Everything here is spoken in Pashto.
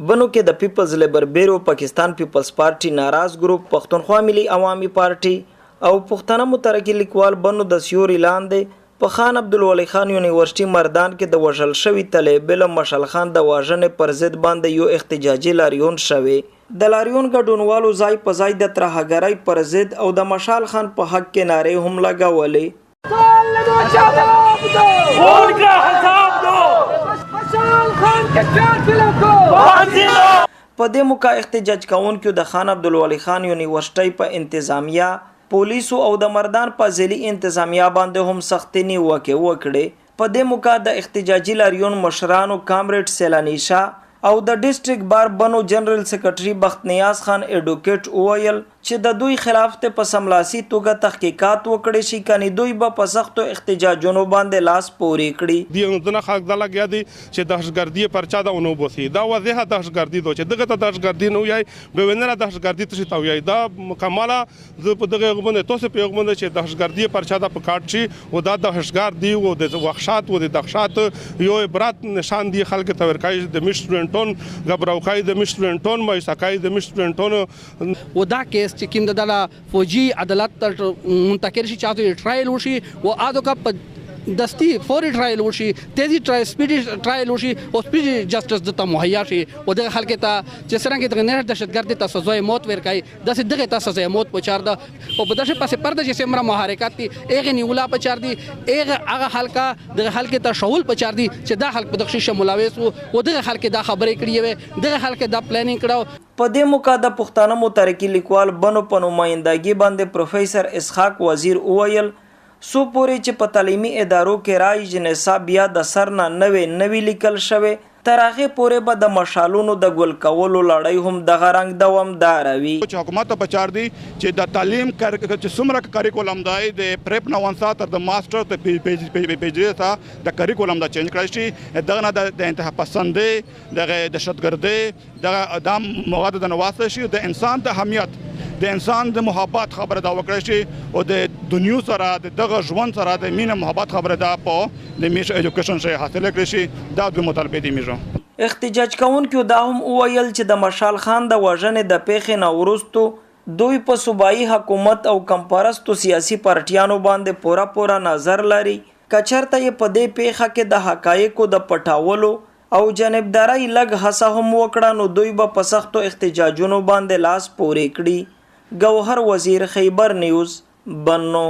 بنو کې د پیپلز لیبر بیرو، پاکستان پیپلز پارټي ناراض ګروپ، پښتونخوا ملي عوامي پارټي او پښتنه مترقي لیکوال بنو د سیوري لاندې په خان عبدالولي خان یونیورسيټي مردان کې د وژل شوي طالب مشال خان د وژنې پر ضد باندې یو احتجاجي لاریون شوی. د لاریون ګډونوالو ځای په ځای د ترهګرۍ پر ضد او د مشال خان په حق کې نارې هم لګولې. په دې موقع احتجاج کوونکو د خان عبدالولي خان یونیورسيټي په انتظامیه، پولیسو او د مردان په ځلي انتظامیه باندې هم سختې نیوکې وکړې. په دې موقع د احتجاجي لاریون مشرانو کامریډ سیلانی شاه او د ډیسټریکټ بار بنو جنرال سیکرټري بخت نیاز خان ایډوکیټ وویل چې د دوی خلاف ته په سملاسي توګه تحقیقات وکړي شي، کني دوی به په سختو احتجاجونو باندې لاس پورې کړي. دی دنه خلک د لګیا دي چې دهشتګردي پرچا د اونو بوسي دا واضحه دهشتګردي دوی چې دغه ته دهشتګردي نو یای به ونره دهشتګردي ته تا ویای دا مکمله ز په دغه غوونه توسه په غوونه چې دهشتګردي پرچا د پکاټ شي او دا دهشتګردي او د وحشت او د دهشت یو عبرت نشان دی خلک ته ورکای د مشترنټون غبراوخای د مشترنټون مایساکای د مشترنټون و دا کیس چې کوم د فوجي عدالت ته منتقل شي، چاته ټرایل وشي او اادو کا دستی فوري ټرایل وشي، تیزی ټرایل سپیډي ټرایل وشي او سپیډي جسټس دته مهیا شي او د خلک ته چې څنګه د نه دهشتګردي ته سزا موت ورکای د دغه ته سزا موت پچار ده او په دغه پاسه پرده چې سمره محرکات دي اغه نیولا پچار دي هغه حلقه د خلک ته شول پچار دي چې دا خلک په دغه شیشه ملاوث او دغه خلک دا خبرې کړې وي، دغه خلک دا پلانینګ کړو. په دې موقع د پښتانه مترقي لیکوال بنو په نمائندګي باندې پروفیسور اسحاق وزیر وویل سو پورې چې په تعلیمي ادارو کې رایج نصاب بیا د سر نه نوې لیکل شوی، تر هغه پورې به د مشالونو د ګل کولو لړۍ هم دغه رنګ دوامدار وي. چې حکومت ته پچار دی چې د تعلیم چې څومره کریکولم دی د پریپ نه ونسا تر د ماستر ته پیجری ته د کریکولم دا چینج کړی شي، دغه نه د انتها پسندې دغه دهشتګردي دغه ادم مواد د نواسه شي، د انسان د اهمیت د انسان د محبت خبره دا وکړی شي او د دنیا سره د دغه ژوند سره د مینه محبت خبره دا په د میش ایجوکیشن شي حاصل کړی شي. دا د مطالبه دي میژو احتجاج کوونکو دا هم وویل چې د مشال خان د وژنې د پیښې نه وروسته دوی په صوبایي حکومت او کمپارستو سیاسي پارټیانو باندې پورا نظر لري. کچرته یې په دې پیښه کې د حقایقو د پټاولو او جانبداري لږ هڅه هم وکړه نو دوی به په سختو احتجاجونو باندې لاس پورې کړي. گوهر وزیر، خیبر نیوز، بنو.